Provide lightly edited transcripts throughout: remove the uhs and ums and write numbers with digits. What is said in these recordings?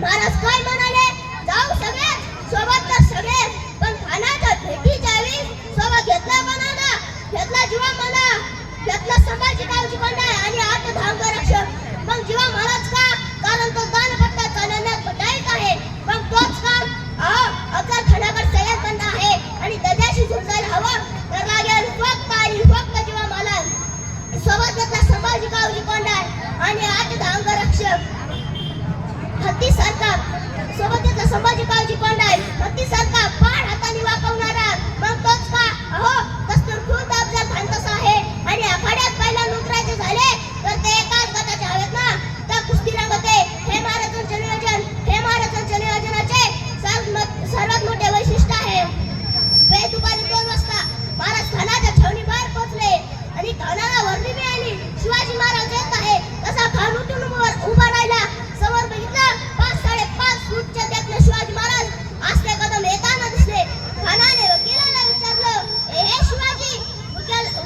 महाराज काय म्हणाले, जाऊ सगळे सोबत तर सगळे, पण खानाच्या भेटी जावी सोबत घेतला मनाला, घेतला जीवा मला, घेतला संभाजी गावची कोंडाय आणि आठ धांग रक्षक. मग जीवा महाराज का, कारण तो दानपट्टा चालवण्यात पटाईत आहे. मग तोच काम अफजल खानाकडे सय्यद बंदा आहे आणि त्याच्याशी झुंजायला हवं तर लागेल फक्त आणि फक्त जीवा मला. सोबत घेतला संभाजी गावची कोंडाय आणि आठ धांग रक्षक. हत्ती सारखा सोबत घेतला संभाजी गावची कोंडाय, हत्ती सारखा पाड हाताने वाकवणारा. मग तोच का, दस्तूर खुद अफजल खान तसा आहे. आणि आखाड्यात पहिला उतरायचे झाले तर ते एकाच गटाचे हवेत ना, त्या कुस्ती रंगते. हे महाराजांचे नियोजन, हे महाराजांच्या नियोजनाचे सर्वात मोठे वैशिष्ट्य आहे. वेळ दुपारी 2 वाजता महाराज खानाच्या छावणी बाहेर पोहोचले आणि खानाला वर्दी मिळाली. शिवाजी महाराज येत आहे तसा खान उठून उभा राहिला. समोर बघितलं 5-5.5 फूटच्या देखणे शिवाजी महाराज आस्ते कदम येताना दिसले. खानाने वकिलाला विचारलं, हे शिवाजी?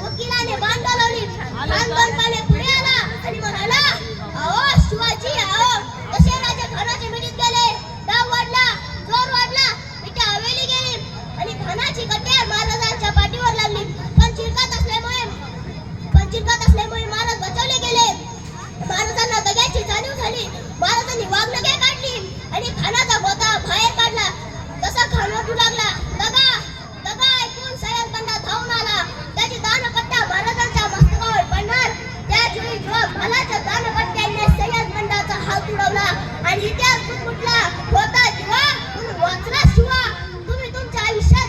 वकिलाने मान डोलावली. खान बंदपणे पुढे आला आणि म्हणाला, अहो शिवाजी, अहो कसे राजे खानाच्या मिठीत गेले. डाव वाढला, जोर वाढला, मिठी हवेली गेली आणि खानाची कट्यार महाराजांच्या पाठीवर लागली. पण चिरकात असल्यामुळे महाराज बचावले गेले. महाराजांना दग्याची जाणीव झाली. महाराजांनी वाघनगे काढली आणि खानाचा गोता बाहेर काढला. तसा खान वाटू लागला. दगा ऐकून सय्यद बंदा धावून आला. त्याची दानपट्टा महाराजांच्या मस्तकावर पडणार त्याच वेळी भालाच्या दानपट्ट्याने सय्यद बंदाचा हात उडवला आणि इतिहास फुटला. होता जीवा म्हणून वाचला शिवा. तुम्ही तुमच्या आयुष्यात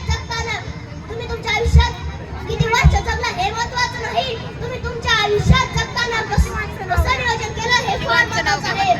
किती वर्ष जगला हे महत्वाचं नाही, तुम्ही तुमच्या आयुष्यात जगताना कसं नियोजन केलं हे फार महत्वाचं आहे.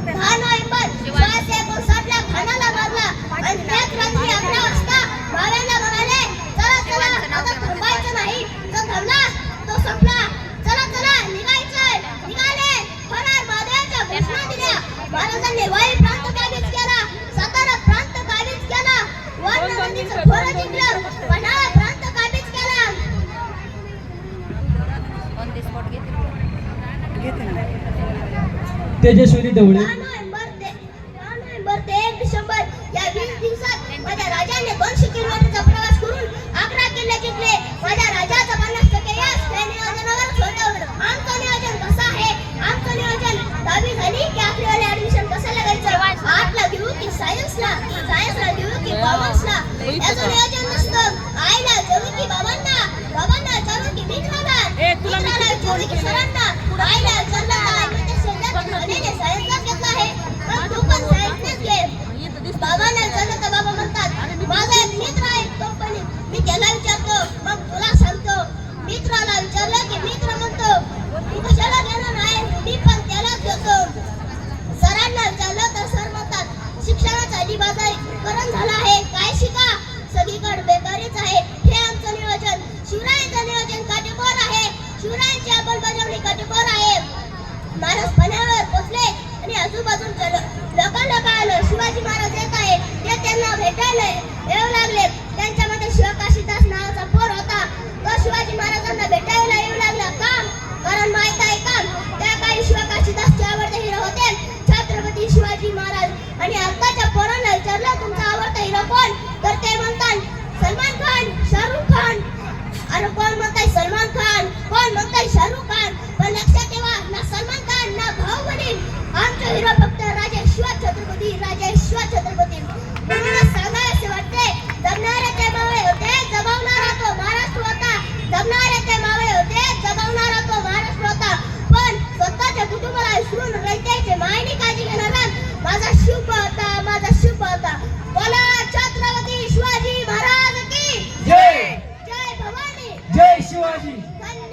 10 नोव्हेंबर 1659 ला खानाला मारला आणि त्याच रात्री 11 वाजता भाव्यांना म्हणाले, चला आता थांबायचं नाही, जो थांबला तो संपला. चला निघायचंय. निघाले. फरार महादेवाच्या घोषणा दिल्या. महाराजांनी वाई प्रांत काबीज केला, सातारा प्रांत काबीज केला, वर्ण नदीचं खोरं जिंकलं, पन्हाळा प्रांत काबीज केला. तेजस्विनी ढवळे. 10 नोव्हेंबर ते 1 डिसेंबर या 20 दिवसात माझ्या राजाने 200 किलोमीटरचा प्रवास करून 11 किल्ले जिंकले. माझ्या राजाचा 50% यश त्या नियोजनावरच होतं. आमचं नियोजन कसं आहे? आमचं नियोजन 10वी झाली की आपल्याला ऍडमिशन कसं लागायचं, आर्टला घेऊ की सायन्सला घेऊ की कॉमर्सला, याचं नियोजन नसतं. आईला घेऊ की बाबांना विचारू की मित्राला विचारू की सरांना, आईला विचारलं सायन्सला घेतला आहे मग तू पण सायन्सनेच घे. बाबांना विचारलं तर बाबा म्हणतात, माझा एक मित्र आहे कंपनीत, मी त्याला विचारतो मग तुला सांगतो. मित्राला विचारलं की मित्र म्हणतो तू कशाला घेणार आहे, मी पण त्यालाच घेतो. सरांना विचारलं तर सर म्हणतात शिक्षणाचा अलीबाजारीकरण झाला आहे, काय शिका, सगळीकडे बेकारीच आहे. हे आमचं नियोजन. शिवरायांचं नियोजन काटेकोर आहे, शिवरायांची अंमलबजावणी काटेकोर आहे. महाराज पन्हाळ्यावर पोहोचले आणि आजूबाजूच्या लोकांना कळालं शिवाजी महाराज येत आहे. ते त्यांना भेटायला येऊ लागले. त्यांच्यामध्ये शिवकाशीदास नावाचा पोर होता. तो शिवाजी महाराजांना भेटायला येऊ लागला. कारण माहित आहे का, त्या काळी शिवकाशीदासचे आवडते हिरो होते छत्रपती शिवाजी महाराज. आणि आताच्या पोरांना विचारलं तुमचा आवडता हिरो कोण, तर ते म्हणतात सलमान खान, शाहरुख खान. अरे कोण म्हणताय सलमान खान, कोण म्हणताय शाहरुख खान. पण लक्षात ठेवा, ना सलमान खान ना बाहुबली, आमचे हिरो फक्त राजा शिव छत्रपती. म्हणूनच सांगायचे वाटते, जगणारे ते मावळे होते, जगवणारा तो महाराष्ट्र होता. जगणारे ते मावळे होते, जगवणारा तो महाराष्ट्र होता. पण स्वतःच्या कुटुंबाला विसरून रयतेचे मायनी काळजी घेणारा माझा शिव होता. बोला छत्रपती शिवाजी महाराज की जय. जय भवानी, जय शिवाजी. धन्यवाद.